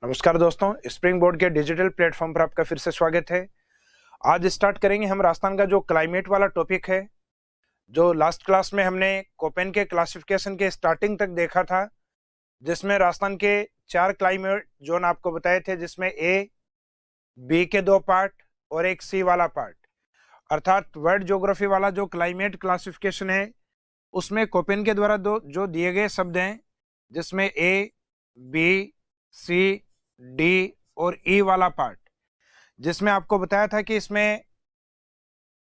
नमस्कार दोस्तों, spring board के डिजिटल प्लेटफॉर्म पर आपका फिर से स्वागत है। आज स्टार्ट करेंगे हम राजस्थान का जो क्लाइमेट वाला टॉपिक है। जो लास्ट क्लास में हमने कोपेन के क्लासिफिकेशन के स्टार्टिंग तक देखा था, जिसमें राजस्थान के 4 क्लाइमेट जोन आपको बताए थे, जिसमें ए, बी के 2 पार्ट और एक सी वाला पार्ट। अर्थात वर्ल्ड ज्योग्राफी वाला जो क्लाइमेट क्लासिफिकेशन है, उसमें कोपेन के द्वारा जो दिए गए शब्द हैं, जिसमें ए, बी, सी, डी और ई वाला पार्ट, जिसमें आपको बताया था कि इसमें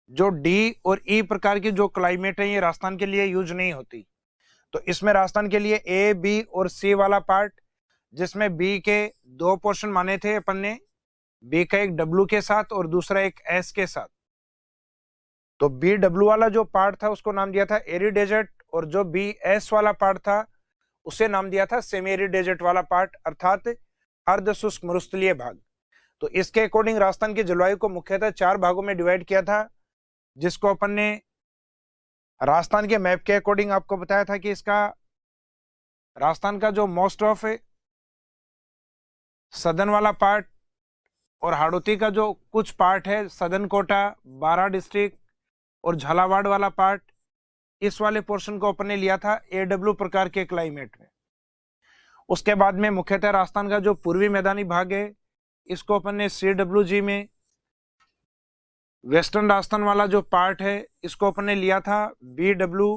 जो डी और ई प्रकार की जो क्लाइमेट है, ये राजस्थान के लिए यूज नहीं होती। तो इसमें राजस्थान के लिए ए, बी और सी वाला पार्ट, जिसमें बी के 2 पोर्शन माने थे अपन ने, बी का एक डब्ल्यू के साथ और दूसरा एक एस के साथ। तो बी डब्ल्यू वाला जो पार्ट था उसको नाम दिया था एरी डेजर्ट, और जो बी एस वाला पार्ट था उसे नाम दिया था सेमी एरी डेजर्ट वाला पार्ट, अर्थात अर्ध शुष्क मरुस्थलीय भाग। तो इसके अकॉर्डिंग राजस्थान की जलवायु को मुख्यतः 4 भागों में डिवाइड किया था, जिसको अपन ने राजस्थान के मैप के अकॉर्डिंग आपको बताया था कि इसका राजस्थान का जो मोस्ट ऑफ सदर्न वाला पार्ट और हाड़ौती का जो कुछ पार्ट है, सदर्न कोटा, बारा डिस्ट्रिक्ट और झालावाड़ वाला पार्ट, इस वाले पोर्शन को अपन ने लिया था एडब्ल्यू प्रकार के क्लाइमेट में। उसके बाद में मुख्यतः राजस्थान का जो पूर्वी मैदानी भाग है, इसको अपन ने CWG में, वेस्टर्न राजस्थान वाला जो पार्ट है इसको अपन ने लिया था BW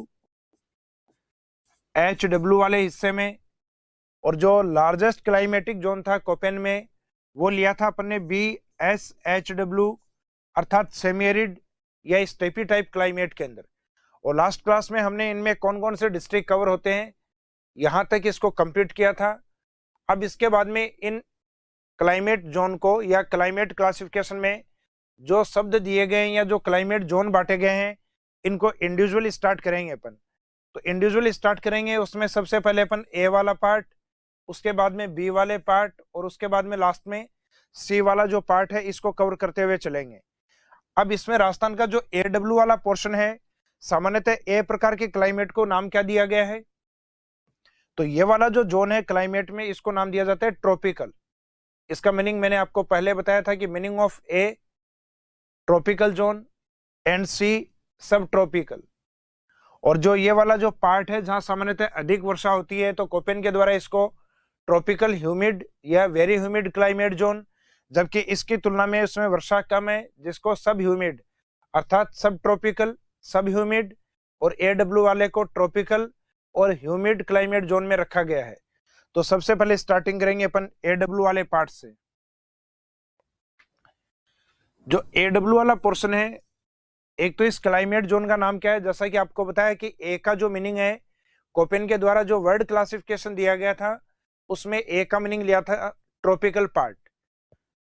HW वाले हिस्से में, और जो लार्जेस्ट क्लाइमेटिक जोन था कोपेन में, वो लिया था अपन ने BSHW, अर्थात सेमी एरिड या स्टेपी टाइप क्लाइमेट के अंदर। और लास्ट क्लास में हमने इनमें कौन कौन से डिस्ट्रिक्ट कवर होते हैं, यहां तक इसको कंप्लीट किया था। अब इसके बाद में इन क्लाइमेट जोन को या क्लाइमेट क्लासिफिकेशन में जो शब्द दिए गए हैं या जो क्लाइमेट जोन बांटे गए हैं, इनको इंडिविजुअली स्टार्ट करेंगे अपन। तो इंडिविजुअली स्टार्ट करेंगे, उसमें सबसे पहले अपन ए वाला पार्ट, उसके बाद में बी वाले पार्ट, और उसके बाद में लास्ट में सी वाला जो पार्ट है, इसको कवर करते हुए चलेंगे। अब इसमें राजस्थान का जो AW वाला पोर्शन है, सामान्यतः ए प्रकार के क्लाइमेट को नाम क्या दिया गया है, तो ये वाला जो जोन है क्लाइमेट में, इसको नाम दिया जाता है ट्रॉपिकल। इसका मीनिंग मैंने आपको पहले बताया था कि meaning of a tropical zone and see subtropical. और जो ये वाला जो पार्ट है जहां सामान्यतः अधिक वर्षा होती है, तो कोपेन के द्वारा इसको ट्रॉपिकल ह्यूमिड या वेरी ह्यूमिड क्लाइमेट जोन, जबकि इसकी तुलना में उसमें वर्षा कम है, जिसको सब ह्यूमिड अर्थात सब ट्रॉपिकल, सब ह्यूमिड, और AW वाले को ट्रॉपिकल और ह्यूमिड क्लाइमेट जोन में रखा गया है। तो सबसे पहले स्टार्टिंग करेंगे अपन AW वाले पार्ट से। जो AW वाला पोर्शन है, एक तो इस क्लाइमेट जोन का नाम क्या है, जैसा कि आपको बताया कि ए का जो मीनिंग है, कोपेन के द्वारा जो वर्ड क्लासिफिकेशन दिया गया था, उसमें ए का मीनिंग लिया था ट्रॉपिकल पार्ट।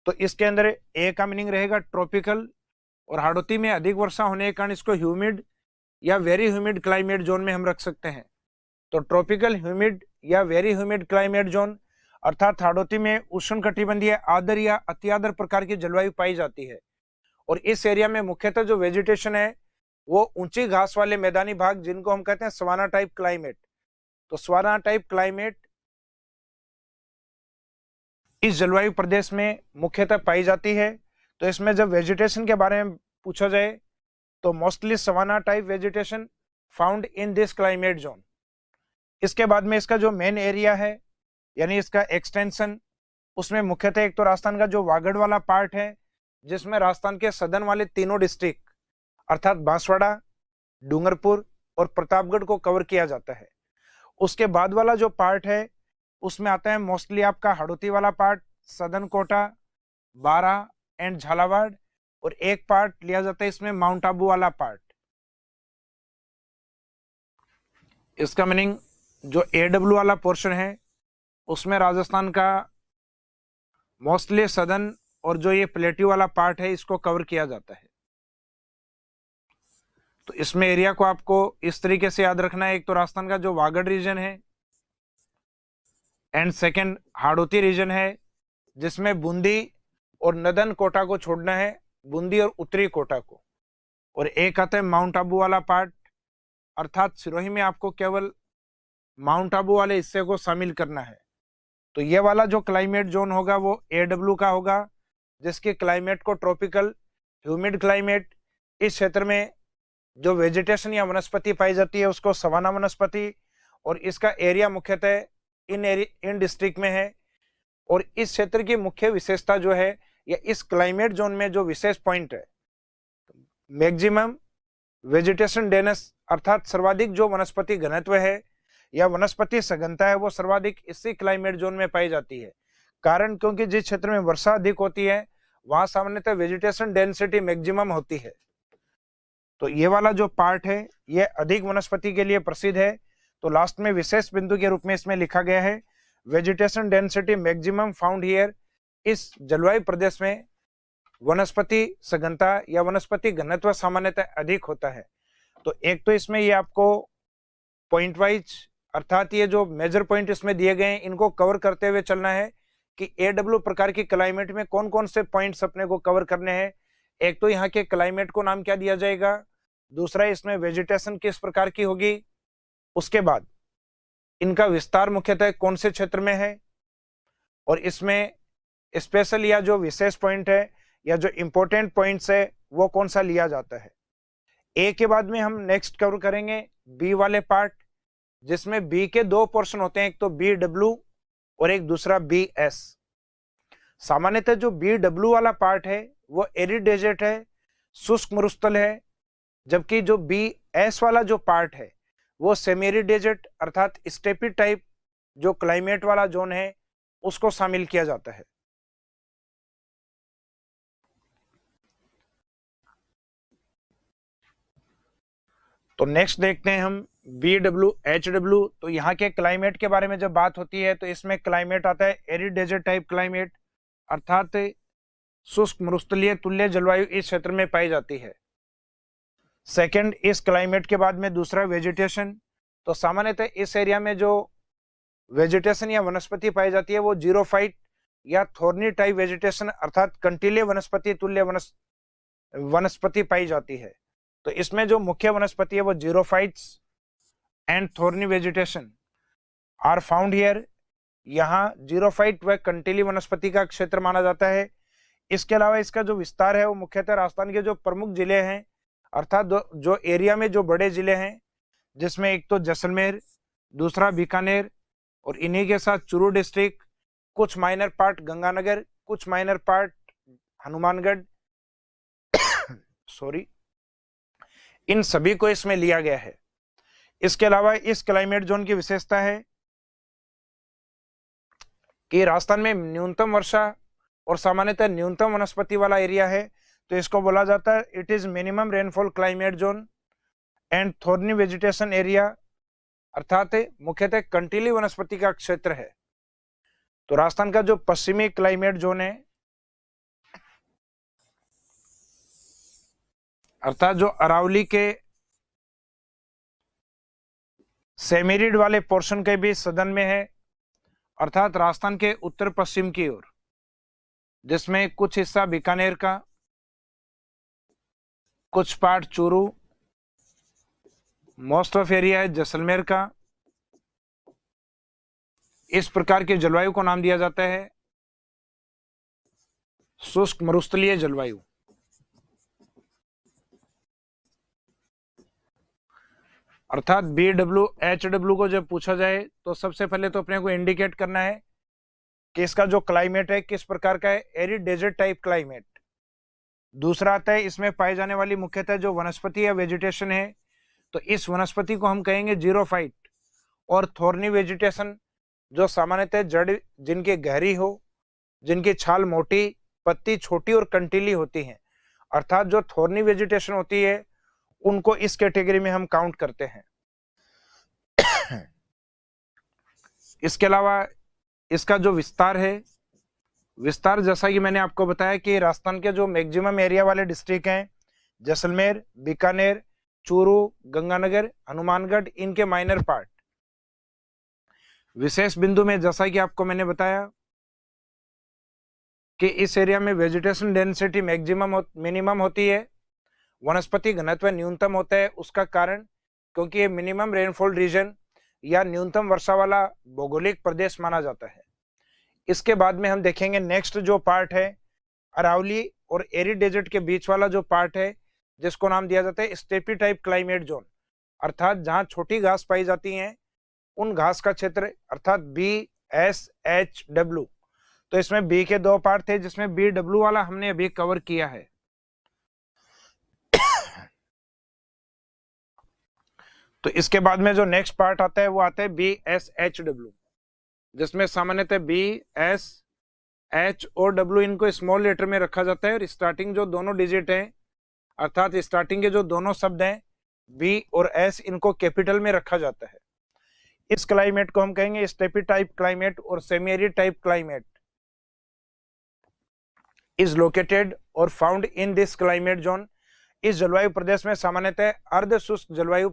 तो इसके अंदर ए का मीनिंग रहेगा ट्रॉपिकल, और हाड़ौती में अधिक वर्षा होने के कारण इसको ह्यूमिड या वेरी ह्यूमिड क्लाइमेट जोन में हम रख सकते हैं। तो ट्रॉपिकल ह्यूमिड या वेरी ह्यूमिड क्लाइमेट जोन, अर्थात हाड़ौती में उष्णकटिबंधीय आर्द्र या अति आर्द्र प्रकार की जलवायु पाई जाती है। और इस एरिया में मुख्यतः जो वेजिटेशन है, वो ऊंची घास वाले मैदानी भाग, जिनको हम कहते हैं सवाना टाइप क्लाइमेट। तो सवाना टाइप क्लाइमेट इस जलवायु प्रदेश में मुख्यतः पाई जाती है। तो इसमें जब वेजिटेशन के बारे में पूछा जाए, तो mostly savanna type vegetation found in this climate zone. इसके बाद में इसका जो मेन एरिया है, यानी इसका एक्सटेंशन, उसमें मुख्यतः एक तो राजस्थान का जो वागड़ वाला पार्ट है, जिसमें राजस्थान के सदन वाले तीनों डिस्ट्रिक्ट अर्थात बांसवाड़ा, डूंगरपुर और प्रतापगढ़ को कवर किया जाता है। उसके बाद वाला जो पार्ट है, उसमें आता है मोस्टली आपका हाड़ौती वाला पार्ट, सदन कोटा, बारा एंड झालावाड़, और एक पार्ट लिया जाता है इसमें माउंट आबू वाला पार्ट। इसका मीनिंग जो AW वाला पोर्शन है, उसमें राजस्थान का मोस्टली सदन और जो ये प्लेट्यू वाला पार्ट है, इसको कवर किया जाता है। तो इसमें एरिया को आपको इस तरीके से याद रखना है, एक तो राजस्थान का जो वागड़ रीजन है, एंड सेकंड हाड़ौती रीजन है, जिसमें बूंदी और नदन कोटा को छोड़ना है, बूंदी और उत्तरी कोटा को, और एक आता है माउंट आबू वाला पार्ट, अर्थात सिरोही में आपको केवल माउंट आबू वाले हिस्से को शामिल करना है। तो ये वाला जो क्लाइमेट जोन होगा वो AW का होगा, जिसके क्लाइमेट को ट्रॉपिकल ह्यूमिड क्लाइमेट, इस क्षेत्र में जो वेजिटेशन या वनस्पति पाई जाती है उसको सवाना वनस्पति, और इसका एरिया मुख्यतः इन डिस्ट्रिक्ट में है। और इस क्षेत्र की मुख्य विशेषता जो है, या इस क्लाइमेट जोन में जो विशेष पॉइंट है, मैक्सिमम वेजिटेशन डेंस अर्थात सर्वाधिक जो वनस्पति घनत्व है या वनस्पति सघनता है वो सर्वाधिक इसी क्लाइमेट जोन में पाई जाती है। कारण क्योंकि जिस क्षेत्र में वर्षा अधिक होती है वहां सामान्यतः वेजिटेशन डेंसिटी मैक्सिमम होती है। तो ये वाला जो पार्ट है ये अधिक वनस्पति के लिए प्रसिद्ध है। तो लास्ट में विशेष बिंदु के रूप में इसमें लिखा गया है vegetation density maximum found here, इस जलवायु प्रदेश में वनस्पति सघनता या वनस्पति घनत्व सामान्यतः अधिक होता है। तो एक तो इसमें ये आपको पॉइंट वाइज अर्थात ये जो मेजर पॉइंट इसमें दिए गए हैं इनको कवर करते हुए चलना है कि AW प्रकार की क्लाइमेट में कौन कौन से पॉइंट्स अपने को कवर करने हैं। एक तो यहाँ के क्लाइमेट को नाम क्या दिया जाएगा, दूसरा इसमें वेजिटेशन किस प्रकार की होगी, उसके बाद इनका विस्तार मुख्यतः कौन से क्षेत्र में है, और इसमें स्पेशल या जो विशेष पॉइंट है या जो इंपॉर्टेंट पॉइंट्स है वो कौन सा लिया जाता है। ए के बाद में हम नेक्स्ट कवर करेंगे बी वाले पार्ट, जिसमें बी के दो पोर्शन होते हैं, एक तो BW और एक दूसरा BS। सामान्यतः जो BW वाला पार्ट है वो एरिड डेजर्ट है, शुष्क मरुस्थल है, जबकि जो BS वाला जो पार्ट है वो सेमी एरिड डेजर्ट अर्थात स्टेपी टाइप जो क्लाइमेट वाला जोन है उसको शामिल किया जाता है। तो नेक्स्ट देखते हैं हम BW HW। तो यहाँ के क्लाइमेट के बारे में जब बात होती है तो इसमें क्लाइमेट आता है एरिड डेजर्ट टाइप क्लाइमेट, अर्थात शुष्क मरुस्थलीय तुल्य जलवायु इस क्षेत्र में पाई जाती है। सेकंड, इस क्लाइमेट के बाद में दूसरा वेजिटेशन। तो सामान्यतः इस एरिया में जो वेजिटेशन या वनस्पति पाई जाती है वो जीरोफाइट या थोर्नी टाइप वेजिटेशन अर्थात कंटीले वनस्पति तुल्य वनस्पति पाई जाती है। तो इसमें जो मुख्य वनस्पति है वो xerophytes and thorny vegetation are found here. यहाँ जीरोफाइट व कंटीली वनस्पति का क्षेत्र माना जाता है। इसके अलावा इसका जो विस्तार है वो मुख्यतः राजस्थान के जो प्रमुख जिले हैं अर्थात जो एरिया में जो बड़े जिले हैं, जिसमें एक तो जैसलमेर, दूसरा बीकानेर और इन्हीं के साथ चूरू डिस्ट्रिक्ट, कुछ माइनर पार्ट गंगानगर, कुछ माइनर पार्ट हनुमानगढ़ सॉरी, इन सभी को इसमें लिया गया है। इसके अलावा इस क्लाइमेट जोन की विशेषता है कि राजस्थान में न्यूनतम वर्षा और सामान्यतः न्यूनतम वनस्पति वाला एरिया है। तो इसको बोला जाता है it is minimum rainfall climate zone and thorny vegetation area, अर्थात मुख्यतः कंटीली वनस्पति का क्षेत्र है। तो राजस्थान का जो पश्चिमी क्लाइमेट जोन है अर्थात जो अरावली के सेमीरिड वाले पोर्शन के भी सदन में है, अर्थात राजस्थान के उत्तर पश्चिम की ओर, जिसमें कुछ हिस्सा बीकानेर का, कुछ part Churu, most of area है जैसलमेर का। इस प्रकार के जलवायु को नाम दिया जाता है शुष्क मरुस्थलीय जलवायु। अर्थात BW HW को जब पूछा जाए तो सबसे पहले तो अपने को इंडिकेट करना है कि इसका जो क्लाइमेट है किस प्रकार का है, एरिड डेजर्ट टाइप क्लाइमेट। दूसरा आता है इसमें पाई जाने वाली मुख्यतः जो वनस्पति या वेजिटेशन है, तो इस वनस्पति को हम कहेंगे जीरोफाइट, और थोर्नी वेजिटेशन जो सामान्यतः जड़ जिनकी गहरी हो, जिनकी छाल मोटी, पत्ती छोटी और कंटीली होती हैं, अर्थात जो थोर्नी वेजिटेशन होती है उनको इस कैटेगरी में हम काउंट करते हैं। इसके अलावा इसका जो विस्तार है, विस्तार जैसा कि मैंने आपको बताया कि राजस्थान के जो मैक्सिमम एरिया वाले डिस्ट्रिक्ट हैं जैसलमेर, बीकानेर, चूरू, गंगानगर, हनुमानगढ़, इनके माइनर पार्ट। विशेष बिंदु में जैसा कि आपको मैंने बताया कि इस एरिया में वेजिटेशन डेंसिटी मैक्सिमम मिनिमम होती है, वनस्पति घनत्व न्यूनतम होता है। उसका कारण क्योंकि ये मिनिमम रेनफॉल रीजन या न्यूनतम वर्षा वाला भौगोलिक प्रदेश माना जाता है। इसके बाद में हम देखेंगे नेक्स्ट जो पार्ट है अरावली और एरी डेजर्ट के बीच वाला जो पार्ट है, जिसको नाम दिया जाता है स्टेपी टाइप क्लाइमेट जोन, अर्थात जहां छोटी घास पाई जाती हैं उन घास का क्षेत्र, अर्थात BSHW। तो इसमें बी के दो पार्ट थे, जिसमें BW वाला हमने अभी कवर किया है। तो इसके बाद में जो नेक्स्ट पार्ट आता है वो आता है BSHW, जिसमें सामान्यतः BS, H और W इनको स्मॉल लेटर में रखा जाता है और स्टार्टिंग जो दोनों डिजिट हैं, अर्थात स्टार्टिंग के जो दोनों शब्द हैं B और S, इनको कैपिटल में रखा जाता है। इस क्लाइमेट को हम कहेंगे स्टेपी टाइप क्लाइमेट और semi arid type climate is located और found in this climate zone. इस जलवायु प्रदेश में सामान्यतः अर्ध शुष्क जलवायु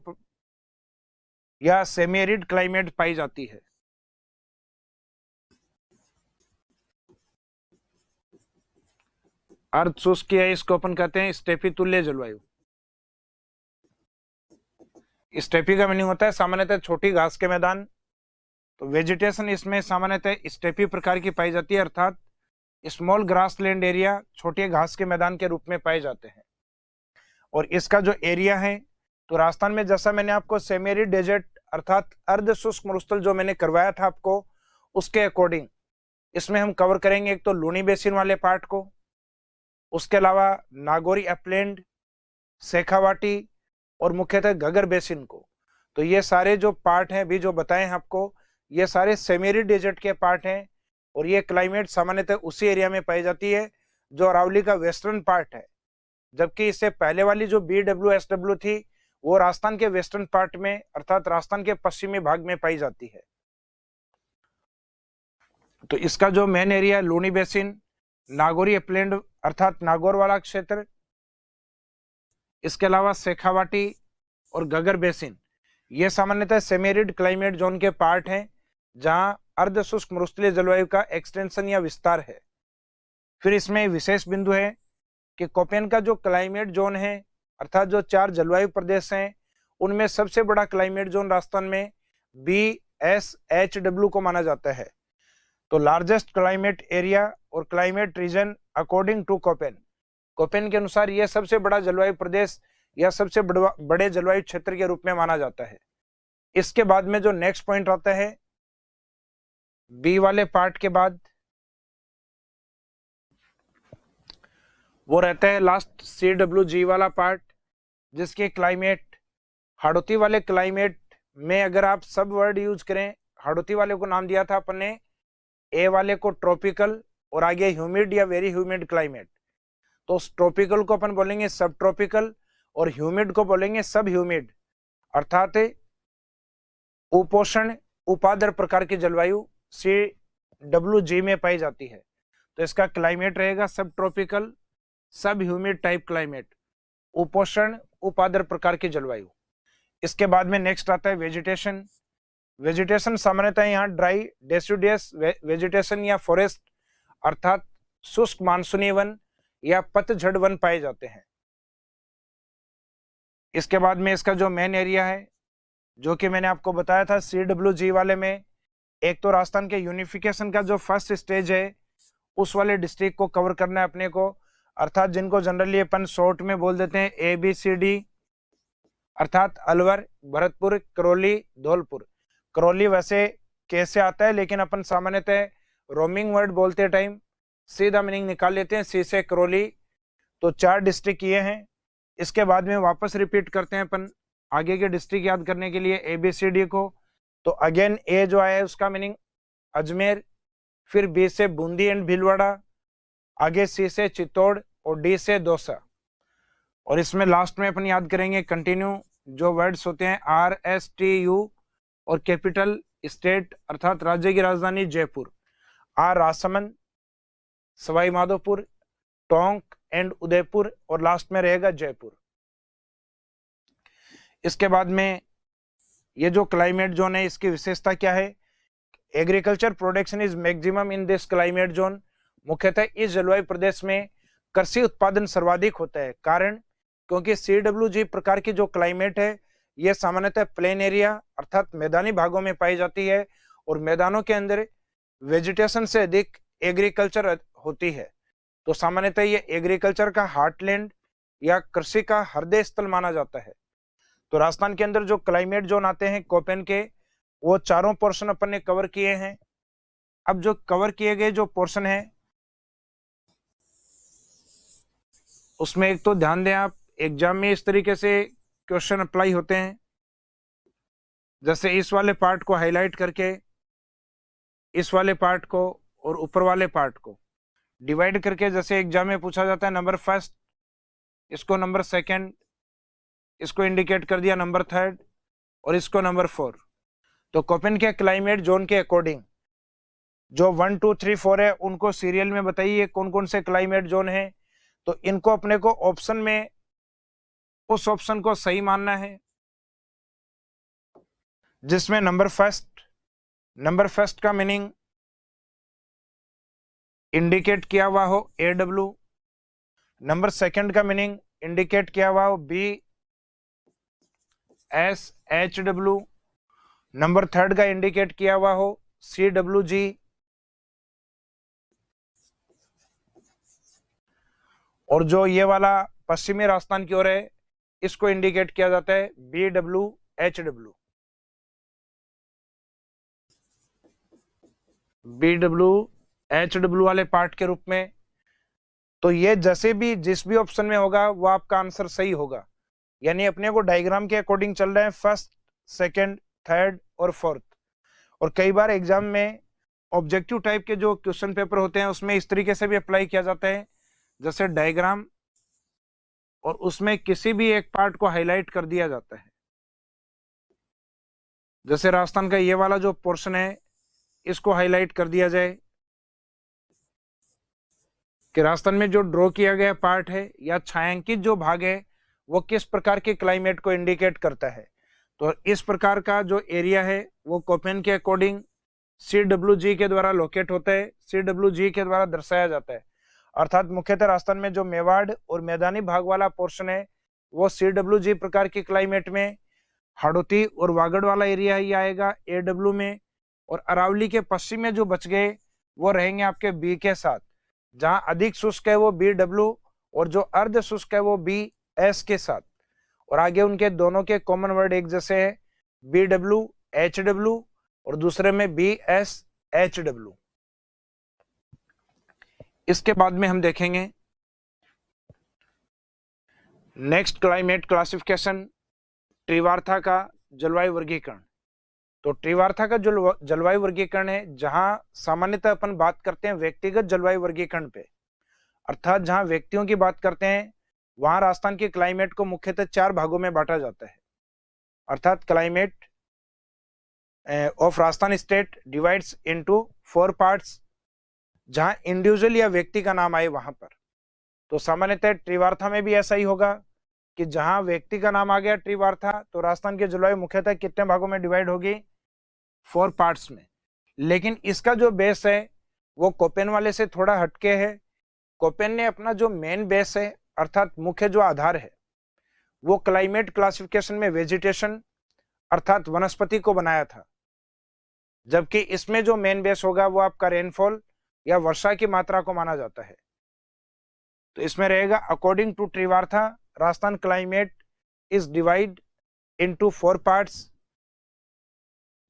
या सेमी एरिड क्लाइमेट पाई जाती है। अर्ध शुष्क या इसको अपन कहते हैं स्टेपी तुल्य जलवायु। स्टेपी का मीनिंग होता है सामान्यतः छोटी घास के मैदान। तो वेजिटेशन इसमें सामान्यतः स्टेपी प्रकार की पाई जाती है, अर्थात स्मॉल ग्रास लैंड एरिया छोटे घास के मैदान के रूप में पाए जाते हैं। और इसका जो एरिया है, तो राजस्थान में जैसा मैंने आपको सेमी एरिड डेजर्ट अर्थात अर्ध शुष्क मरुस्थल जो मैंने करवाया था आपको, उसके अकॉर्डिंग इसमें हम कवर करेंगे एक तो लूनी बेसिन वाले पार्ट को, उसके अलावा नागौरी अपलैंड, शेखावाटी और मुख्यतः घग्गर बेसिन को। तो ये सारे जो पार्ट हैं अभी जो बताए हैं आपको, ये सारे सेमी एरिड डेजर्ट के पार्ट हैं और ये क्लाइमेट सामान्यतः उसी एरिया में पाई जाती है जो अरावली का वेस्टर्न पार्ट है, जबकि इससे पहले वाली जो BWSW थी वो राजस्थान के वेस्टर्न पार्ट में अर्थात राजस्थान के पश्चिमी भाग में पाई जाती है। तो इसका जो मेन एरिया है लूनी बेसिन, नागौरी अपलैंड अर्थात नागौर वाला क्षेत्र, इसके अलावा शेखावाटी और घग्गर बेसिन, ये सामान्यतः सेमी एरिड क्लाइमेट जोन के पार्ट हैं जहां अर्ध शुष्क मरुस्थलीय जलवायु का एक्सटेंशन या विस्तार है। फिर इसमें विशेष बिंदु है कि कोपेन का जो क्लाइमेट जोन है अर्थात जो 4 जलवायु प्रदेश हैं उनमें सबसे बड़ा क्लाइमेट जोन राजस्थान में BSHW को माना जाता है। तो लार्जेस्ट क्लाइमेट एरिया और climate region according to Koppen, Koppen के अनुसार यह सबसे बड़ा जलवायु प्रदेश या सबसे बड़े जलवायु क्षेत्र के रूप में माना जाता है। इसके बाद में जो नेक्स्ट पॉइंट आता है बी वाले पार्ट के बाद, वो रहता है लास्ट CWG वाला पार्ट, जिसके क्लाइमेट हाड़ौती वाले क्लाइमेट में अगर आप सब वर्ड यूज करें, हाड़ौती वाले को नाम दिया था अपन ने, ए वाले को ट्रॉपिकल और आगे ह्यूमिड या वेरी ह्यूमिड क्लाइमेट। तो ट्रॉपिकल को अपन बोलेंगे सब ट्रॉपिकल और ह्यूमिड को बोलेंगे सब ह्यूमिड, अर्थात उपोषण उपाद्र प्रकार की जलवायु CWG में पाई जाती है। तो इसका क्लाइमेट रहेगा सब ट्रॉपिकल सब ह्यूमिड टाइप क्लाइमेट, उपोषण उपाद्र प्रकार की जलवायु। इसके बाद में नेक्स्ट आता है वेजिटेशन। वेजिटेशन सामान्यतः यहाँ ड्राई डेसिडुअस वेजिटेशन या फॉरेस्ट अर्थात शुष्क मानसूनी वन या पतझड़ वन पाए जाते हैं। इसके बाद में इसका जो मेन एरिया है जो कि मैंने आपको बताया था CWG वाले में, एक तो राजस्थान के यूनिफिकेशन का जो फर्स्ट स्टेज है उस वाले डिस्ट्रिक्ट को कवर करना है अपने को, अर्थात जिनको जनरली अपन शॉर्ट में बोल देते हैं ABCD, अर्थात अलवर, भरतपुर, करौली, धौलपुर। करौली वैसे कैसे आता है लेकिन अपन सामान्यतः रोमिंग वर्ड बोलते टाइम सीधा मीनिंग निकाल लेते हैं सी से करौली। तो 4 डिस्ट्रिक्ट ये हैं। इसके बाद में वापस रिपीट करते हैं अपन आगे के डिस्ट्रिक्ट याद करने के लिए ABCD को। तो अगेन ए जो आया है उसका मीनिंग अजमेर, फिर B से बूंदी एंड भीलवाड़ा, आगे C से चित्तौड़ और D से दौसा। और इसमें लास्ट में अपन याद करेंगे कंटिन्यू जो वर्ड्स होते हैं RSTU और कैपिटल स्टेट अर्थात राज्य की राजधानी जयपुर, R राजसमंद, सवाई माधोपुर, टोंक एंड उदयपुर और लास्ट में रहेगा जयपुर। इसके बाद में ये जो क्लाइमेट जोन है इसकी विशेषता क्या है? Agriculture production is maximum in this climate zone. मुख्यतः इस जलवायु प्रदेश में कृषि उत्पादन सर्वाधिक होता है। कारण क्योंकि CWG प्रकार की जो क्लाइमेट है ये सामान्यतः प्लेन एरिया अर्थात मैदानी भागों में पाई जाती है और मैदानों के अंदर वेजिटेशन से अधिक एग्रीकल्चर होती है। तो सामान्यतः ये एग्रीकल्चर का हार्टलैंड या कृषि का हृदय स्थल माना जाता है। तो राजस्थान के अंदर जो क्लाइमेट जोन आते हैं कोपेन के, वो चारों पोर्शन अपन ने कवर किए हैं। अब जो कवर किए गए जो पोर्शन है उसमें एक तो ध्यान दें आप, एग्जाम में इस तरीके से क्वेश्चन अप्लाई होते हैं, जैसे इस वाले पार्ट को हाईलाइट करके इस वाले पार्ट को और ऊपर वाले पार्ट को डिवाइड करके, जैसे एग्जाम में पूछा जाता है नंबर फर्स्ट, इसको नंबर सेकंड, इसको इंडिकेट कर दिया नंबर थर्ड और इसको नंबर 4। तो कोपेन के क्लाइमेट जोन के अकॉर्डिंग जो 1 2 3 4 है उनको सीरियल में बताइए कौन कौन से क्लाइमेट जोन है। तो इनको अपने को ऑप्शन में उस ऑप्शन को सही मानना है जिसमें नंबर फर्स्ट का मीनिंग इंडिकेट किया हुआ हो AW, नंबर सेकंड का मीनिंग इंडिकेट किया हुआ हो BSHW, नंबर थर्ड का इंडिकेट किया हुआ हो CWG, और जो ये वाला पश्चिमी राजस्थान की ओर है इसको इंडिकेट किया जाता है BWHW। BWHW वाले पार्ट के रूप में। तो ये जैसे भी जिस भी ऑप्शन में होगा वो आपका आंसर सही होगा, यानी अपने को डायग्राम के अकॉर्डिंग चल रहे हैं फर्स्ट, सेकंड, थर्ड और फोर्थ। और कई बार एग्जाम में ऑब्जेक्टिव टाइप के जो क्वेश्चन पेपर होते हैं उसमें इस तरीके से भी अप्लाई किया जाता है, जैसे डायग्राम और उसमें किसी भी एक पार्ट को हाईलाइट कर दिया जाता है। जैसे राजस्थान का ये वाला जो पोर्शन है इसको हाईलाइट कर दिया जाए कि राजस्थान में जो ड्रॉ किया गया पार्ट है या छायांकित जो भाग है वो किस प्रकार के क्लाइमेट को इंडिकेट करता है। तो इस प्रकार का जो एरिया है वो कोपेन के अकॉर्डिंग CWG के द्वारा लोकेट होता है, CWG के द्वारा दर्शाया जाता है। अर्थात मुख्यतः राजस्थान में जो मेवाड़ और मैदानी भाग वाला पोर्शन है वो CWG प्रकार के क्लाइमेट में, हाड़ौती और वागड़ वाला एरिया ही आएगा AW में, और अरावली के पश्चिम में जो बच गए वो रहेंगे आपके B के साथ। जहां अधिक शुष्क है वो BW और जो अर्ध शुष्क है वो BS के साथ। और आगे उनके दोनों के कॉमन वर्ड एक जैसे है, BWHW और दूसरे में BSHW। इसके बाद में हम देखेंगे नेक्स्ट क्लाइमेट क्लासिफिकेशन, त्रिवार्था का जलवायु वर्गीकरण। तो त्रिवार्था का जो जलवायु वर्गीकरण है, जहां सामान्यतः अपन बात करते हैं व्यक्तिगत जलवायु वर्गीकरण पे, अर्थात जहां व्यक्तियों की बात करते हैं वहां राजस्थान के क्लाइमेट को मुख्यतः 4 भागों में बांटा जाता है। अर्थात climate of Rajasthan state divides into 4 parts, जहां इंडिविजुअल या व्यक्ति का नाम आए वहां पर। तो सामान्यतः त्रिवार्था में भी ऐसा ही होगा कि जहां व्यक्ति का नाम आ गया त्रिवार्था, तो राजस्थान की जलवायु मुख्यतः कितने भागों में डिवाइड होगी, 4 पार्ट्स में। लेकिन इसका जो बेस है वो कोपेन वाले से थोड़ा हटके है। कोपेन ने अपना जो मेन बेस है अर्थात मुख्य जो आधार है वो क्लाइमेट क्लासिफिकेशन में वेजिटेशन अर्थात वनस्पति को बनाया था, जबकि इसमें जो मेन बेस होगा वो आपका रेनफॉल या वर्षा की मात्रा को माना जाता है। तो इसमें रहेगा according to Trewartha Rajasthan climate is divide into 4 parts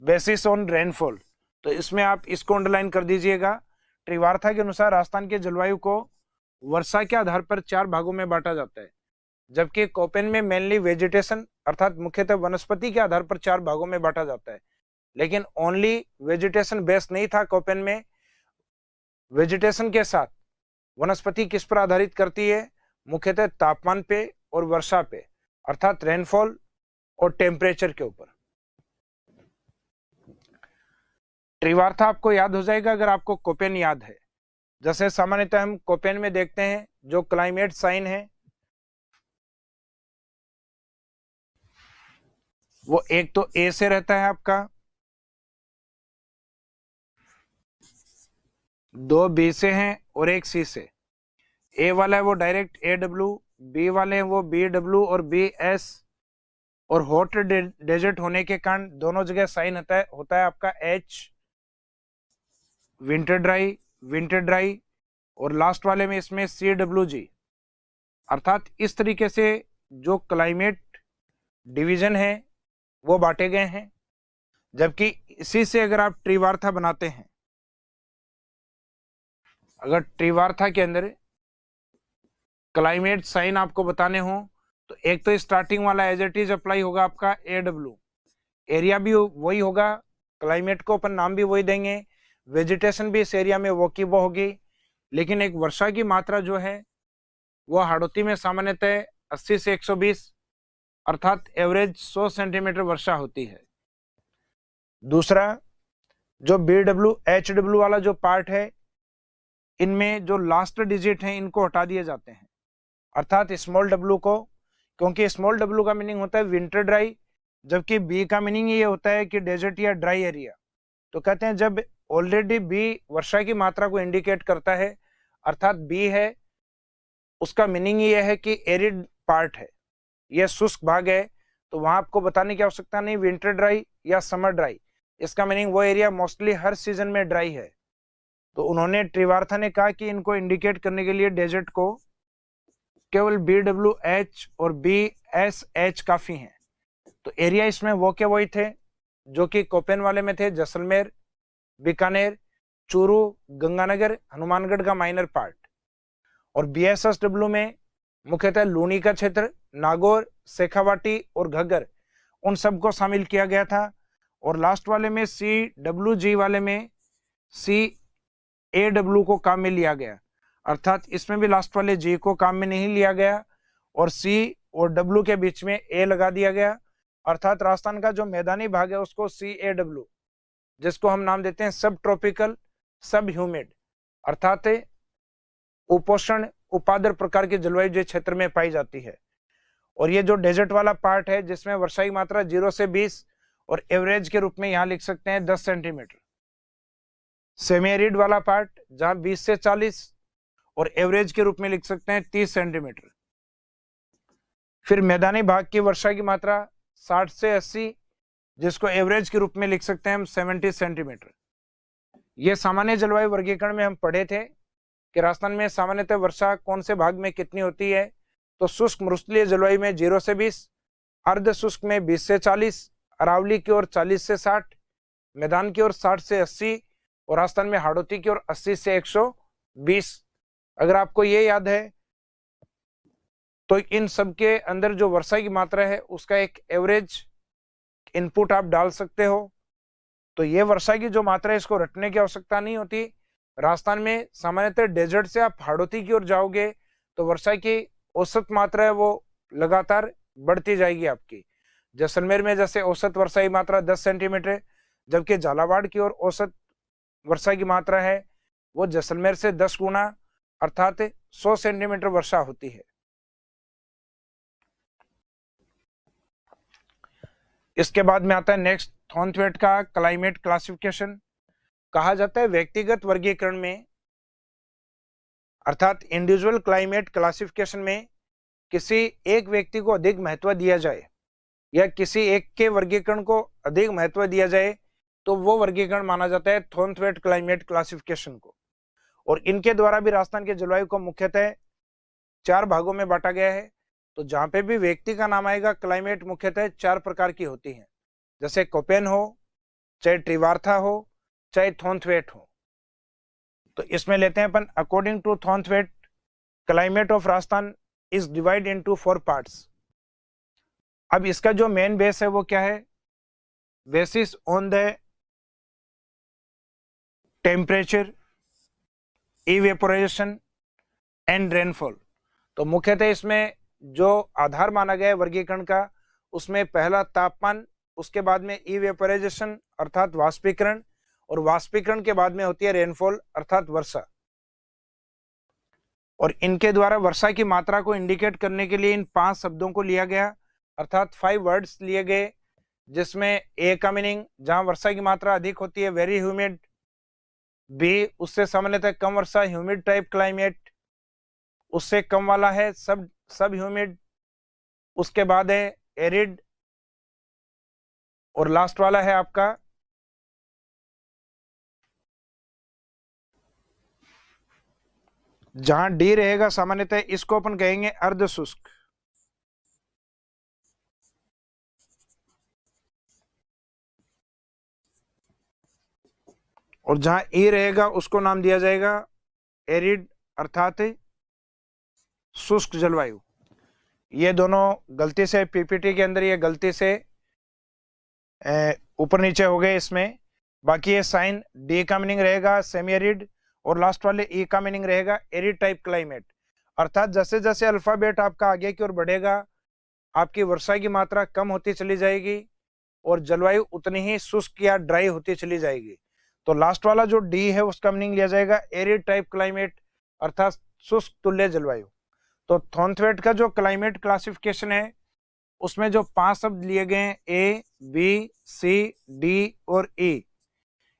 basis on rainfall. तो इसमें आप इसको अंडरलाइन कर दीजिएगा, त्रिवार्था के अनुसार राजस्थान के जलवायु को वर्षा के आधार पर 4 भागों में बांटा जाता है, जबकि कोपेन में मेनली वेजिटेशन अर्थात मुख्यतः वनस्पति के आधार पर 4 भागों में बांटा जाता है। लेकिन ओनली वेजिटेशन बेस नहीं था कोपेन में, वेजिटेशन के साथ वनस्पति किस पर आधारित करती है, मुख्यतः तापमान पे और वर्षा पे अर्थात रेनफॉल और टेम्परेचर के ऊपर। त्रिवार्था आपको याद हो जाएगा अगर आपको कोपेन याद है। जैसे सामान्यतः हम कोपेन में देखते हैं जो क्लाइमेट साइन है वो एक तो ए से रहता है आपका, 2 बी से हैं और 1 सी से। ए वाला है वो डायरेक्ट AW, बी वाले हैं वो BW और BS, और हॉट डेजर्ट होने के कारण दोनों जगह साइन होता है आपका H विंटर ड्राई और लास्ट वाले में इसमें CWG। अर्थात इस तरीके से जो क्लाइमेट डिवीजन है वो बांटे गए हैं। जबकि इसी से अगर आप त्रिवार्था बनाते हैं, अगर त्रिवार्था के अंदर क्लाइमेट साइन आपको बताने हो तो एक तो स्टार्टिंग वाला एज इट इज अप्लाई होगा आपका AW, एरिया भी वही होगा, क्लाइमेट को अपन नाम भी वही देंगे, वेजिटेशन भी इस एरिया में वो की वो होगी। लेकिन एक वर्षा की मात्रा जो है वो हाड़ौती में सामान्यतः 80 से 120 अर्थात एवरेज 100 सेंटीमीटर वर्षा होती है। दूसरा जो BW HW वाला जो पार्ट है, इनमें जो लास्ट डिजिट है इनको हटा दिए जाते हैं, अर्थात स्मॉल w को, क्योंकि स्मॉल w का मीनिंग होता है विंटर ड्राई, जबकि B का मीनिंग ये होता है कि डेजर्ट या ड्राई एरिया। तो कहते हैं जब ऑलरेडी B वर्षा की मात्रा को इंडिकेट करता है, अर्थात B है, उसका मीनिंग ये है कि एरिड पार्ट है, यह शुष्क भाग है, तो वहां आपको बताने की आवश्यकता नहीं विंटर ड्राई या समर ड्राई, इसका मीनिंग वो एरिया मोस्टली हर सीजन में ड्राई है। तो उन्होंने त्रिवार्था ने कहा कि इनको इंडिकेट करने के लिए डेजर्ट को केवल BWH और BSH काफी हैं। तो एरिया इसमें वो के वही थे जो कि कोपेन वाले में थे, जैसलमेर, बीकानेर, चूरू, गंगानगर, हनुमानगढ़ का माइनर पार्ट। और BSSW में मुख्यतः लूनी का क्षेत्र, नागौर, शेखावाटी और घग्गर, उन सबको शामिल किया गया था। और लास्ट वाले में CWG वाले में CAW को काम में लिया गया, अर्थात इसमें भी लास्ट वाले G को काम में नहीं लिया गया और C और W के बीच में A लगा दिया गया, अर्थात राजस्थान का जो मैदानी भाग है उसको CAW, जिसको हम नाम देते हैं सब ट्रॉपिकल सब ह्यूमिड, अर्थात उपोष्ण उपाद्र प्रकार की जलवायु जो क्षेत्र में पाई जाती है। और ये जो डेजर्ट वाला पार्ट है जिसमें वर्षा की मात्रा 0 से 20 और एवरेज के रूप में यहां लिख सकते हैं 10 सेंटीमीटर। सेमी एरिड वाला पार्ट जहां 20 से 40 और एवरेज के रूप में लिख सकते हैं 30 सेंटीमीटर। फिर मैदानी भाग की वर्षा की मात्रा 60 से 80, जिसको एवरेज के रूप में लिख सकते हैं हम 70 सेंटीमीटर। ये सामान्य जलवायु वर्गीकरण में हम पढ़े थे कि राजस्थान में सामान्यतः वर्षा कौन से भाग में कितनी होती है। तो शुष्क मरुस्थलीय जलवायु में 0 से 20, अर्ध शुष्क में 20 से 40, अरावली की ओर 40 से 60, मैदान की ओर 60 से 80 और राजस्थान में हाड़ौती की ओर 80 से 120। अगर आपको ये याद है तो इन सब के अंदर जो वर्षा की मात्रा है उसका एक एवरेज इनपुट आप डाल सकते हो। तो ये वर्षा की जो मात्रा है इसको रटने की आवश्यकता नहीं होती। राजस्थान में सामान्यतः डेजर्ट से आप हाड़ौती की ओर जाओगे तो वर्षा की औसत मात्रा है वो लगातार बढ़ती जाएगी आपकी। जैसलमेर में जैसे औसत वर्षा की मात्रा 10 सेंटीमीटर, जबकि झालावाड़ की ओर औसत वर्षा की मात्रा है वो जैसलमेर से 10 गुना अर्थात 100 सेंटीमीटर वर्षा होती है। इसके बाद में आता है नेक्स्ट थॉर्नथवेट का क्लाइमेट क्लासिफिकेशन। कहा जाता है व्यक्तिगत वर्गीकरण में अर्थात इंडिविजुअल क्लाइमेट क्लासिफिकेशन में किसी एक व्यक्ति को अधिक महत्व दिया जाए या किसी एक के वर्गीकरण को अधिक महत्व दिया जाए तो वो वर्गीकरण माना जाता है थॉर्नथवेट क्लाइमेट क्लासिफिकेशन को। और इनके द्वारा भी राजस्थान के जलवायु को मुख्यतः 4 भागों में बांटा गया है। तो जहां पे भी व्यक्ति का नाम आएगा क्लाइमेट मुख्यतः 4 प्रकार की होती है, जैसे कोपेन हो, चाहे त्रिवार्था हो, चाहे थॉर्नथवेट हो। तो इसमें लेते हैं अपन according to Thornthwaite climate of Rajasthan is divide into 4 parts. अब इसका जो मेन बेस है वो क्या है, basis on the temperature, evaporation and rainfall. तो मुख्यतः इसमें जो आधार माना गया है वर्गीकरण का उसमें पहला तापमान, उसके बाद में इवेपोराइजेशन अर्थात वाष्पीकरण, और वाष्पीकरण के बाद में होती है रेनफॉल अर्थात वर्षा। और इनके द्वारा वर्षा की मात्रा को इंडिकेट करने के लिए इन 5 शब्दों को लिया गया अर्थात 5 वर्ड्स लिए गए, जिसमें ए का मीनिंग जहां वर्षा की मात्रा अधिक होती है वेरी ह्यूमिड, बी उससे सामान्यतः कम वर्षा ह्यूमिड टाइप क्लाइमेट, उससे कम वाला है सब ह्यूमिड, उसके बाद है एरिड और लास्ट वाला है आपका जहां डी रहेगा सामान्यतः इसको अपन कहेंगे अर्ध शुष्क, और जहां ई रहेगा उसको नाम दिया जाएगा एरिड अर्थात शुष्क जलवायु। ये दोनों गलती से पीपीटी के अंदर ये गलती से ऊपर नीचे हो गए इसमें। बाकी ये साइन डी का मीनिंग रहेगा सेमी एरिड और लास्ट वाले ई का मीनिंग रहेगा एरिड टाइप क्लाइमेट। अर्थात जैसे जैसे अल्फाबेट आपका आगे की ओर बढ़ेगा आपकी वर्षा की मात्रा कम होती चली जाएगी और जलवायु उतनी ही शुष्क या ड्राई होती चली जाएगी। तो लास्ट वाला जो डी है उसका मीनिंग लिया जाएगा एरिड टाइप क्लाइमेट अर्थात शुष्क तुल्य जलवायु। तो थॉर्नथवेट का जो क्लाइमेट क्लासिफिकेशन है उसमें जो 5 शब्द लिए गए हैं ए, बी, सी, डी और ई,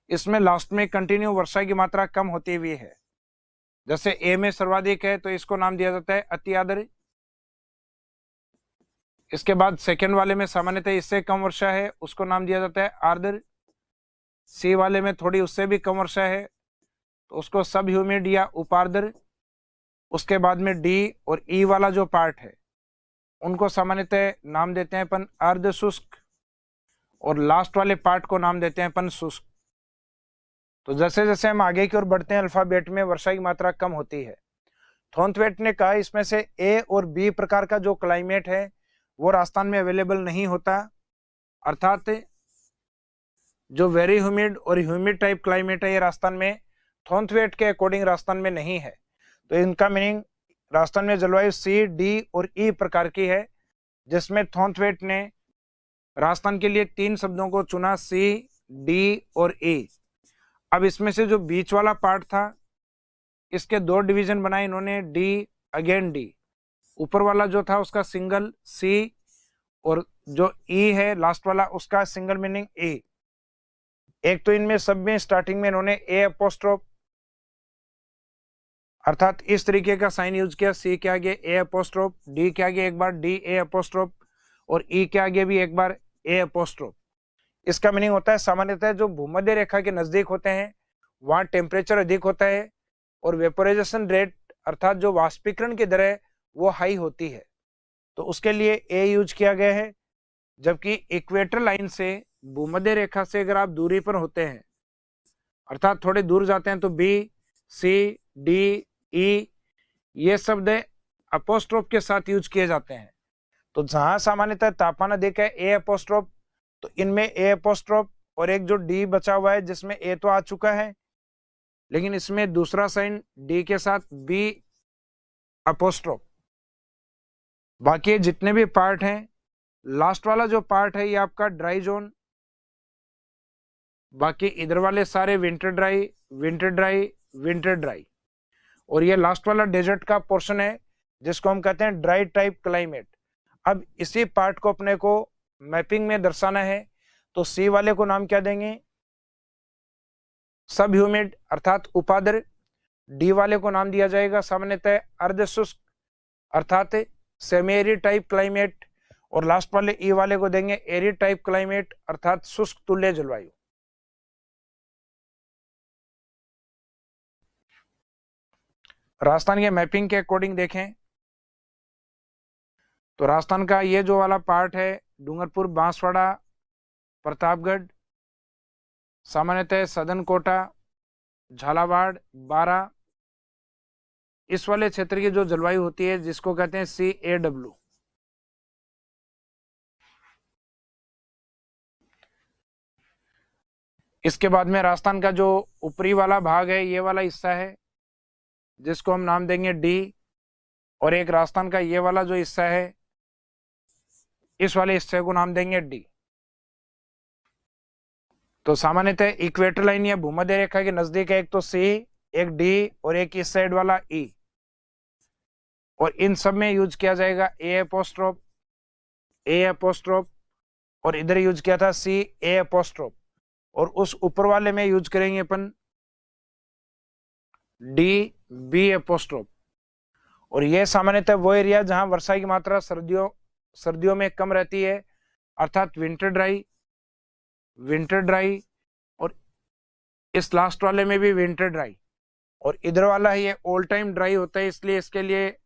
इसमें लास्ट में कंटिन्यू वर्षा की मात्रा कम होती हुई है। जैसे ए में सर्वाधिक है तो इसको नाम दिया जाता है अति आर्द्र। इसके बाद सेकंड वाले में सामान्यतः इससे कम वर्षा है उसको नाम दिया जाता है आर्द्र। सी वाले में थोड़ी उससे भी कम वर्षा है तो उसको सब ह्यूमिड या उपार्द्र। उसके बाद में डी और ई वाला जो पार्ट है उनको सामान्यतः नाम देते हैं अपन अर्ध शुष्क और लास्ट वाले पार्ट को नाम देते हैं अपन शुष्क। तो जैसे जैसे हम आगे की ओर बढ़ते हैं अल्फाबेट में वर्षा की मात्रा कम होती है। थॉर्नथवेट ने कहा इसमें से ए और बी प्रकार का जो क्लाइमेट है वो राजस्थान में अवेलेबल नहीं होता, अर्थात जो वेरी ह्यूमिड और ह्यूमिड टाइप क्लाइमेट है ये राजस्थान में थॉर्नथवेट के अकॉर्डिंग राजस्थान में नहीं है। तो इनका मीनिंग राजस्थान में जलवायु सी, डी और ई प्रकार की है, जिसमें थॉर्नथवेट ने राजस्थान के लिए 3 शब्दों को चुना सी, डी और ई। अब इसमें से जो बीच वाला पार्ट था इसके 2 डिवीजन बनाए इन्होंने, डी अगेन डी। ऊपर वाला जो था उसका सिंगल सी और जो ई है लास्ट वाला उसका सिंगल मीनिंग ई। एक तो इनमें सब में स्टार्टिंग में इन्होंने ए अपोस्ट्रोफ अर्थात इस तरीके का साइन यूज किया, सी के आगे ए अपोस्ट्रोफ, डी के आगे एक बार डी ए अपोस्ट्रोफ और ई के आगे भी एक बार ए अपोस्ट्रोफ। इसका मीनिंग होता है सामान्यतः जो भूमध्य रेखा के नजदीक होते हैं वहां टेम्परेचर अधिक होता है और वेपोराइजेशन रेट अर्थात जो वाष्पीकरण की दर है वो हाई होती है, तो उसके लिए ए यूज किया गया है। जबकि इक्वेटर लाइन से भूमध्य रेखा से अगर आप दूरी पर होते हैं अर्थात थोड़े दूर जाते हैं तो बी, सी, डी, ई ये शब्द अपोस्ट्रोफ के साथ यूज किए जाते हैं। तो जहां सामान्यतः तापमान अधिक है ए अपोस्ट्रोफ, तो इनमें ए अपोस्ट्रोफ और एक जो डी बचा हुआ है जिसमें ए तो आ चुका है लेकिन इसमें दूसरा साइन डी के साथ बी अपोस्ट्रोफ। बाकी जितने भी पार्ट हैं लास्ट वाला जो पार्ट है ये आपका ड्राई जोन, बाकी इधर वाले सारे winter dry winter dry winter dry, और ये लास्ट वाला डेजर्ट का पोर्शन है जिसको हम कहते हैं ड्राई टाइप क्लाइमेट। अब इसी पार्ट को अपने को मैपिंग में दर्शाना है तो सी वाले को नाम क्या देंगे सब ह्यूमिड अर्थात उपाद्र। डी वाले को नाम दिया जाएगा सामान्यतः अर्ध शुष्क अर्थात सेमी एरिड टाइप क्लाइमेट और लास्ट वाले ई वाले को देंगे एरिड टाइप क्लाइमेट अर्थात शुष्क तुल्य जलवायु। राजस्थान के मैपिंग के अकॉर्डिंग देखें तो राजस्थान का ये जो वाला पार्ट है डूंगरपुर, बांसवाड़ा, प्रतापगढ़, सामान्यतः सदन कोटा, झालावाड़, बारा, इस वाले क्षेत्र की जो जलवायु होती है जिसको कहते हैं CAW। इसके बाद में राजस्थान का जो ऊपरी वाला भाग है ये वाला हिस्सा है जिसको हम नाम देंगे डी, और एक राजस्थान का ये वाला जो हिस्सा है इस वाले हिस्से को नाम देंगे डी। तो सामान्यतः इक्वेटर लाइन या भूमध्य रेखा के नजदीक है एक तो सी, एक डी और एक इस साइड वाला ई, और इन सब में यूज किया जाएगा ए अपोस्ट्रोफ, ए अपोस्ट्रोफ, और इधर यूज किया था सी ए अपोस्ट्रोफ, और उस ऊपर वाले में यूज करेंगे अपन डी बी अपोस्ट्रोफ। और ये सामान्यतः वो एरिया जहां वर्षा की मात्रा सर्दियों में कम रहती है अर्थात विंटर ड्राई, और इस लास्ट वाले में भी विंटर ड्राई, और इधर वाला है ये ऑल टाइम ड्राई होता है, इसलिए इसके लिए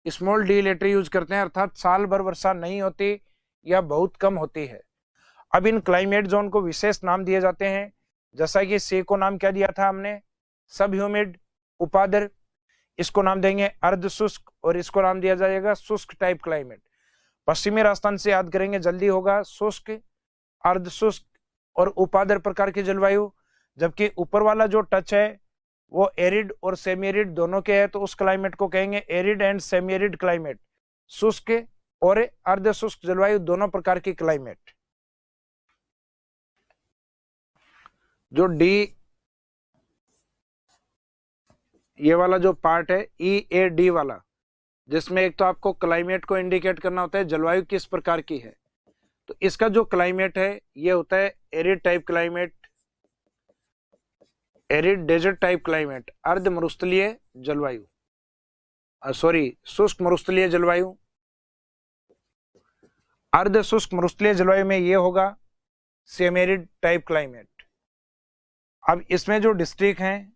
स्मॉल डी लेटर यूज करते हैं, अर्थात साल भर वर्षा नहीं होती या बहुत कम होती है। अब इन क्लाइमेट जोन को विशेष नाम दिए जाते हैं, जैसा कि सी को नाम क्या दिया था हमने, सब ह्यूमिड उपादर, इसको नाम देंगे अर्ध शुष्क, और इसको नाम दिया जाएगा शुष्क टाइप क्लाइमेट। पश्चिमी राजस्थान से याद करेंगे जल्दी होगा, शुष्क, अर्ध शुष्क और उपादर प्रकार की जलवायु। जबकि ऊपर वाला जो टच है वो एरिड और सेमी एरिड दोनों के है, तो उस क्लाइमेट को कहेंगे arid and semi arid climate, शुष्क और अर्ध शुष्क जलवायु दोनों प्रकार की क्लाइमेट। जो डी ये वाला जो पार्ट है EAD वाला, जिसमें एक तो आपको क्लाइमेट को इंडिकेट करना होता है जलवायु किस प्रकार की है, तो इसका जो क्लाइमेट है ये होता है arid type climate, arid desert type climate, अर्ध मरुस्थलीय जलवायु, सॉरी शुष्क मरुस्थलीय जलवायु। अर्ध शुष्क मरुस्थलीय जलवायु में ये होगा सेमी एरिड टाइप क्लाइमेट। अब इसमें जो डिस्ट्रिक्ट हैं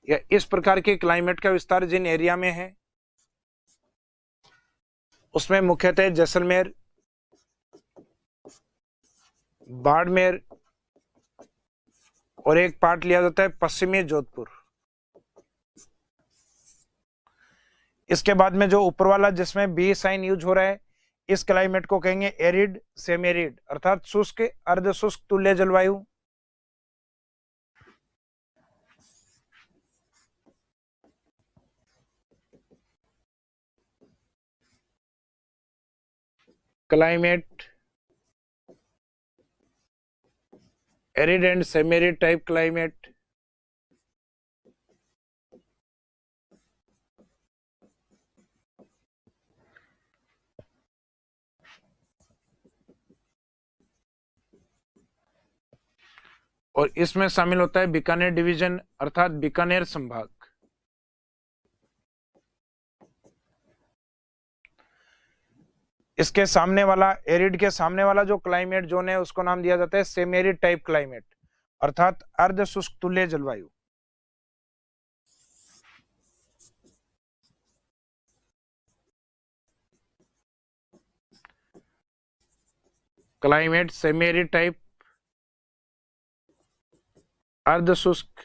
या इस प्रकार के क्लाइमेट का विस्तार जिन एरिया में है उसमें मुख्यतः जैसलमेर, बाड़मेर और एक पार्ट लिया जाता है पश्चिमी जोधपुर। इसके बाद में जो ऊपर वाला जिसमें बी साइन यूज हो रहा है, इस क्लाइमेट को कहेंगे एरिड सेमी एरिड, अर्थात शुष्क अर्ध शुष्क तुल्य जलवायु। Climate arid and semi arid type climate. और इसमें शामिल होता है बीकानेर डिवीजन, अर्थात बीकानेर संभाग। इसके सामने वाला एरिड के सामने वाला जो क्लाइमेट जोन है उसको नाम दिया जाता है सेमी एरिड टाइप क्लाइमेट, अर्थात अर्ध शुष्क तुल्य जलवायु। क्लाइमेट सेमी एरिड टाइप, अर्ध शुष्क,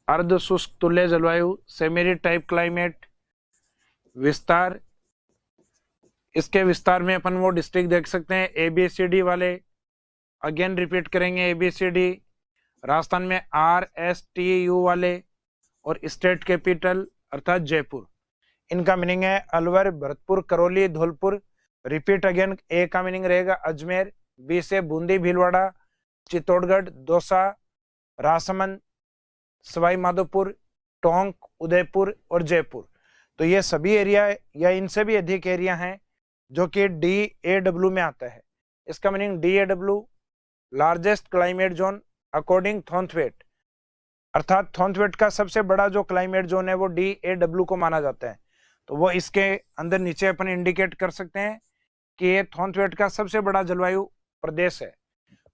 अर्ध शुष्क तुल्य जलवायु, सेमी एरिड टाइप क्लाइमेट। विस्तार, इसके विस्तार में अपन वो डिस्ट्रिक्ट देख सकते हैं ABCD वाले, अगेन रिपीट करेंगे ABCD। राजस्थान में RSTU वाले और स्टेट कैपिटल अर्थात जयपुर। इनका मीनिंग है अलवर, भरतपुर, करौली, धौलपुर। रिपीट अगेन, ए का मीनिंग रहेगा अजमेर, बी से बूंदी, भीलवाड़ा, चित्तौड़गढ़, दौसा, राजसमंद, सवाई माधोपुर, टोंक, उदयपुर और जयपुर। तो ये सभी एरिया या इनसे भी अधिक एरिया हैं जो कि DAW में आता है। इसका meaning DAW largest climate zone according Thornthwaite, अर्थात थॉर्नथवेट का सबसे बड़ा जो क्लाइमेट जोन है वो DAW को माना जाता है। तो वो इसके अंदर नीचे अपन इंडिकेट कर सकते हैं कि ये थॉर्नथवेट का सबसे बड़ा जलवायु प्रदेश है।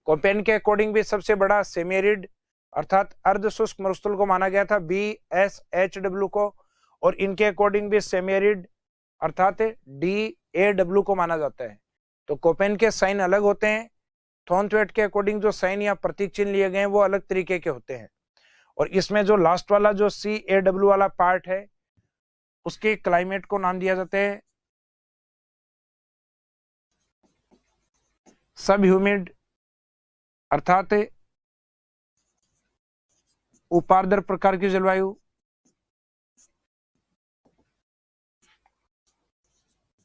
कोपेन के अकॉर्डिंग भी सबसे बड़ा सेमी एरिड अर्थात अर्ध शुष्क मरुस्थल को माना गया था BSHW को, और इनके अकॉर्डिंग भी सेमी एरिड अर्थात DAW को माना जाता है। तो कोपेन के साइन अलग होते हैं, थॉर्नथवेट के अकॉर्डिंग जो साइन या प्रतीक चिन्ह लिए गए हैं वो अलग तरीके के होते हैं। और इसमें जो लास्ट वाला जो CAW वाला पार्ट है उसके क्लाइमेट को नाम दिया जाता है सब ह्यूमिड अर्थात उपार्द्र प्रकार की जलवायु।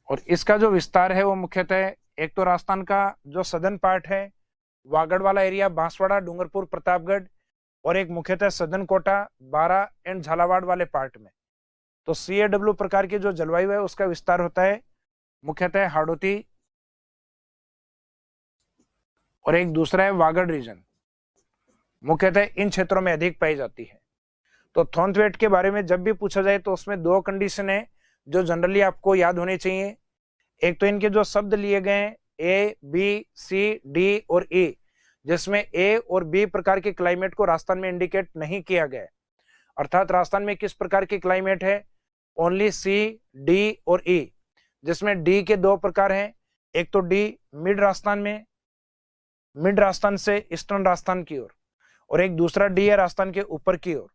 और इसका जो विस्तार है वो मुख्यतः एक तो राजस्थान का जो सदर्न पार्ट है, वागड़ वाला एरिया, बांसवाड़ा, डूंगरपुर, प्रतापगढ़, और एक मुख्यतः सदर्न कोटा, बारा एंड झालावाड़ वाले पार्ट में। तो CAW प्रकार की जो जलवायु है उसका विस्तार होता है मुख्यतः हाड़ौती, और एक दूसरा है वागड़ रीजन, मुख्यतः इन क्षेत्रों में अधिक पाई जाती है। तो थॉर्नथवेट के बारे में जब भी पूछा जाए तो उसमें दो कंडीशन है जो जनरली आपको याद होनी चाहिए। एक तो इनके जो शब्द लिए गए हैं ए, बी, सी, डी और ई, जिसमें ए और बी प्रकार के क्लाइमेट को राजस्थान में इंडिकेट नहीं किया गया है। अर्थात राजस्थान में किस प्रकार की क्लाइमेट है, ओनली सी, डी और ई, जिसमें डी के दो प्रकार हैं। एक तो डी मिड राजस्थान में, मिड राजस्थान से ईस्टर्न राजस्थान की ओर, और एक दूसरा डी है राजस्थान के ऊपर की ओर।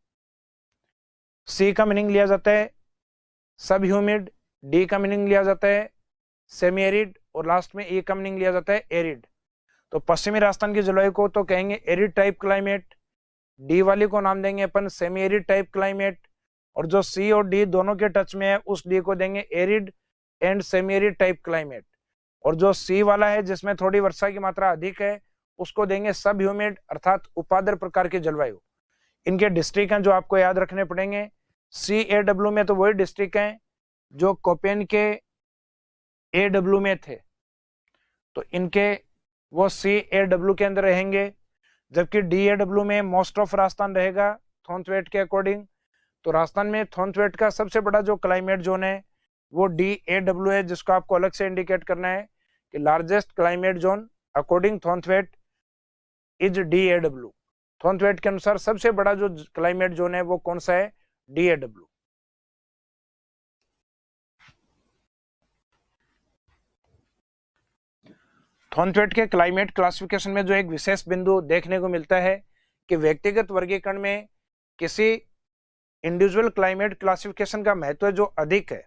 सी का मीनिंग लिया जाता है सब ह्यूमिड, डी का मीनिंग लिया जाता है सेमी एरिड, और लास्ट में ई का मीनिंग लिया जाता है एरिड। तो पश्चिमी राजस्थान की जलवायु को तो कहेंगे एरिड टाइप क्लाइमेट, डी वाली को नाम देंगे अपन सेमी एरिड टाइप क्लाइमेट, और जो सी और डी दोनों के टच में है उस डी को देंगे arid and semi arid type climate, और जो सी वाला है जिसमें थोड़ी वर्षा की मात्रा अधिक है उसको देंगे सब ह्यूमिड अर्थात उपाद्र प्रकार की जलवायु। इनके डिस्ट्रिक्ट हैं जो आपको याद रखने पड़ेंगे। CAW में तो वही डिस्ट्रिक्ट हैं जो कोपेन के AW में थे, तो इनके वो CAW के अंदर रहेंगे, जबकि DAW में मोस्ट ऑफ राजस्थान रहेगा थॉर्नथवेट के अकॉर्डिंग। तो राजस्थान में थॉर्नथवेट का सबसे बड़ा जो क्लाइमेट जोन है वो DAW है, जिसको आपको अलग से इंडिकेट करना है कि largest climate zone according Thornthwaite is DAW। Thornthwaite के अनुसार सबसे बड़ा जो क्लाइमेट जोन है वो कौन सा है, DAW। थॉर्नथवेट के क्लाइमेट क्लासिफिकेशन में जो एक विशेष बिंदु देखने को मिलता है कि व्यक्तिगत वर्गीकरण में किसी इंडिविजुअल क्लाइमेट क्लासिफिकेशन का महत्व जो अधिक है,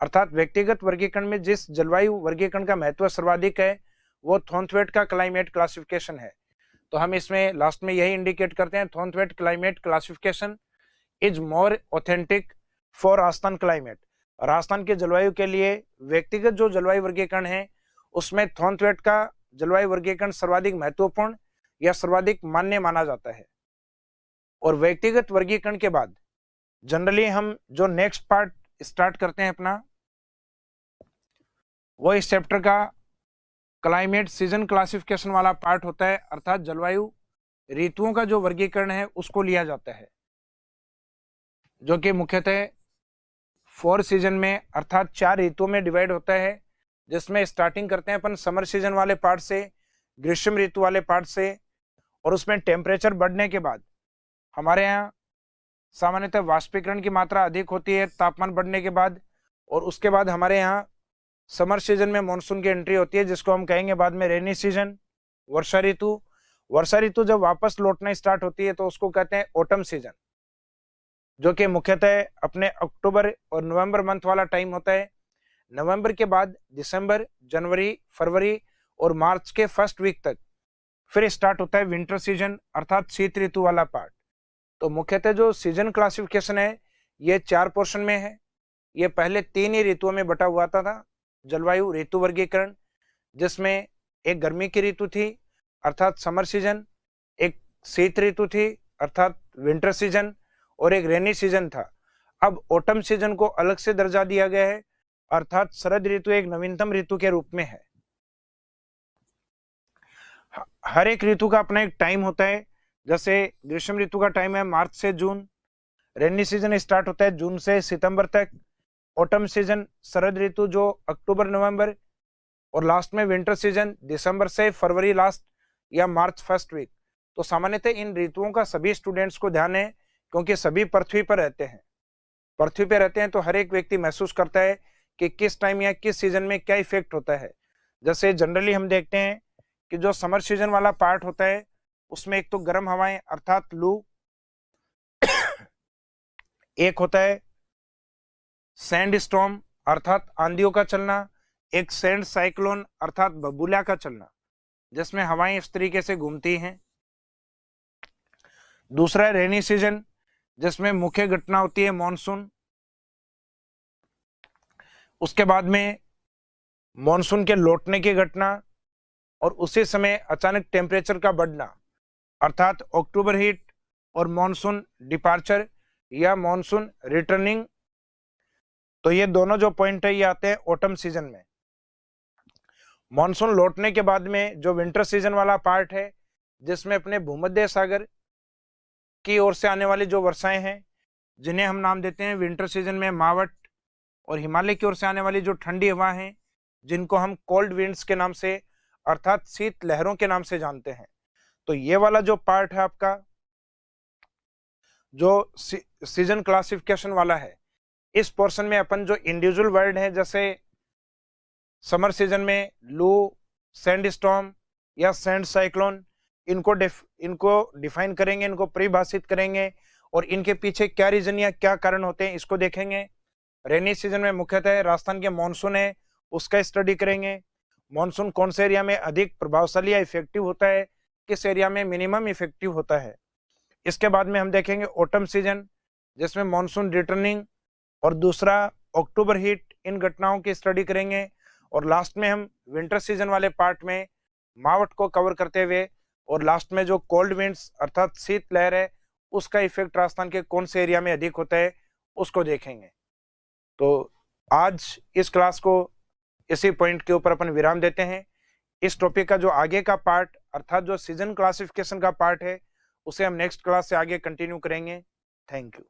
अर्थात व्यक्तिगत वर्गीकरण में जिस जलवायु वर्गीकरण का महत्व सर्वाधिक है वो थॉर्नथवेट का क्लाइमेट क्लासिफिकेशन है। तो हम इसमें लास्ट में यही इंडिकेट करते हैं, Thornthwaite climate classification is more authentic for Rajasthan climate. Rajasthan के जलवायु के लिए व्यक्तिगत जो जलवायु वर्गीकरण है उसमें थॉर्नथवेट का जलवायु वर्गीकरण सर्वाधिक महत्वपूर्ण या सर्वाधिक मान्य माना जाता है। और व्यक्तिगत वर्गीकरण के बाद जनरली हम जो नेक्स्ट पार्ट स्टार्ट करते हैं अपना, वो इस चैप्टर का क्लाइमेट सीजन क्लासिफिकेशन वाला पार्ट होता है, अर्थात जलवायु ऋतुओं का जो वर्गीकरण है उसको लिया जाता है, जो कि मुख्यतः 4 सीजन में अर्थात 4 ऋतुओं में डिवाइड होता है, जिसमें स्टार्टिंग करते हैं अपन समर सीजन वाले पार्ट से, ग्रीष्म ऋतु वाले पार्ट से, और उसमें टेम्परेचर बढ़ने के बाद हमारे यहाँ सामान्यतः वाष्पीकरण की मात्रा अधिक होती है तापमान बढ़ने के बाद, और उसके बाद हमारे यहाँ समर सीजन में मानसून की एंट्री होती है, जिसको हम कहेंगे बाद में रेनी सीजन, वर्षा ऋतु। वर्षा ऋतु जब वापस लौटना स्टार्ट होती है तो उसको कहते हैं ऑटम सीजन, जो कि मुख्यतः अपने अक्टूबर और नवंबर मंथ वाला टाइम होता है। नवंबर के बाद दिसंबर, जनवरी, फरवरी और मार्च के फर्स्ट वीक तक फिर स्टार्ट होता है विंटर सीजन अर्थात शीत ऋतु वाला पार्ट। तो मुख्यतः जो सीजन क्लासिफिकेशन है ये 4 पोर्शन में है। ये पहले 3 ही ऋतुओं में बटा हुआ था जलवायु ऋतु वर्गीकरण, जिसमें एक गर्मी की ऋतु थी अर्थात समर सीजन, एक शीत ऋतु थी अर्थात विंटर सीजन, और एक रेनी सीजन था। अब ऑटम सीजन को अलग से दर्जा दिया गया है, अर्थात शरद ऋतु एक नवीनतम ऋतु के रूप में है। हर एक ऋतु का अपना एक टाइम होता है, जैसे ग्रीष्म ऋतु का टाइम है मार्च से जून, रेनी सीजन स्टार्ट होता है जून से सितंबर तक, ऑटम सीजन शरद ऋतु जो अक्टूबर नवंबर, और लास्ट में विंटर सीजन दिसंबर से फरवरी लास्ट या मार्च फर्स्ट वीक। तो सामान्यतः इन ऋतुओं का सभी स्टूडेंट्स को ध्यान है, क्योंकि सभी पृथ्वी पर रहते हैं। पृथ्वी पर रहते हैं तो हर एक व्यक्ति महसूस करता है कि किस टाइम या किस सीजन में क्या इफेक्ट होता है। जैसे जनरली हम देखते हैं कि जो समर सीजन वाला पार्ट होता है उसमें एक तो गर्म हवाएं अर्थात लू, एक होता है सैंड स्टॉर्म अर्थात आंधियों का चलना, एक सैंड साइक्लोन अर्थात बबूला का चलना, जिसमें हवाएं इस तरीके से घूमती हैं। दूसरा है रेनी सीजन, जिसमें मुख्य घटना होती है मॉनसून। उसके बाद में मॉनसून के लौटने की घटना, और उसी समय अचानक टेम्परेचर का बढ़ना अर्थात अक्टूबर हीट, और मॉनसून डिपार्चर या मॉनसून रिटर्निंग। तो ये दोनों जो पॉइंट है ये आते हैं ऑटम सीजन में। मॉनसून लौटने के बाद में जो विंटर सीजन वाला पार्ट है, जिसमें अपने भूमध्य सागर की ओर से आने वाली जो वर्षाएं हैं, जिन्हें हम नाम देते हैं विंटर सीजन में मावट, और हिमालय की ओर से आने वाली जो ठंडी हवा है जिनको हम कोल्ड विंड्स के नाम से अर्थात शीत लहरों के नाम से जानते हैं। तो ये वाला जो पार्ट है आपका जो सीजन क्लासिफिकेशन वाला है, इस पोर्शन में अपन जो इंडिविजुअल वर्ड है जैसे समर सीजन में लू, सैंड स्टॉर्म या सैंड साइक्लोन, इनको डिफाइन करेंगे, इनको परिभाषित करेंगे और इनके पीछे क्या रीजन या क्या कारण होते हैं इसको देखेंगे। रेनी सीजन में मुख्यतः राजस्थान के मानसून है उसका स्टडी करेंगे। मानसून कौन से एरिया में अधिक प्रभावशाली या इफेक्टिव होता है, किस एरिया में मिनिमम इफेक्टिव होता है। इसके बाद में हम देखेंगे ऑटम सीजन, जिसमें मानसून रिटर्निंग और दूसरा अक्टूबर हीट, इन घटनाओं की स्टडी करेंगे। और लास्ट में हम विंटर सीजन वाले पार्ट में मावट को कवर करते हुए और लास्ट में जो कोल्ड विंड्स अर्थात शीत लहर है उसका इफेक्ट राजस्थान के कौन से एरिया में अधिक होता है उसको देखेंगे। तो आज इस क्लास को इसी पॉइंट के ऊपर अपन विराम देते हैं। इस टॉपिक का जो आगे का पार्ट अर्थात जो सीजन क्लासिफिकेशन का पार्ट है उसे हम नेक्स्ट क्लास से आगे कंटिन्यू करेंगे। Thank you.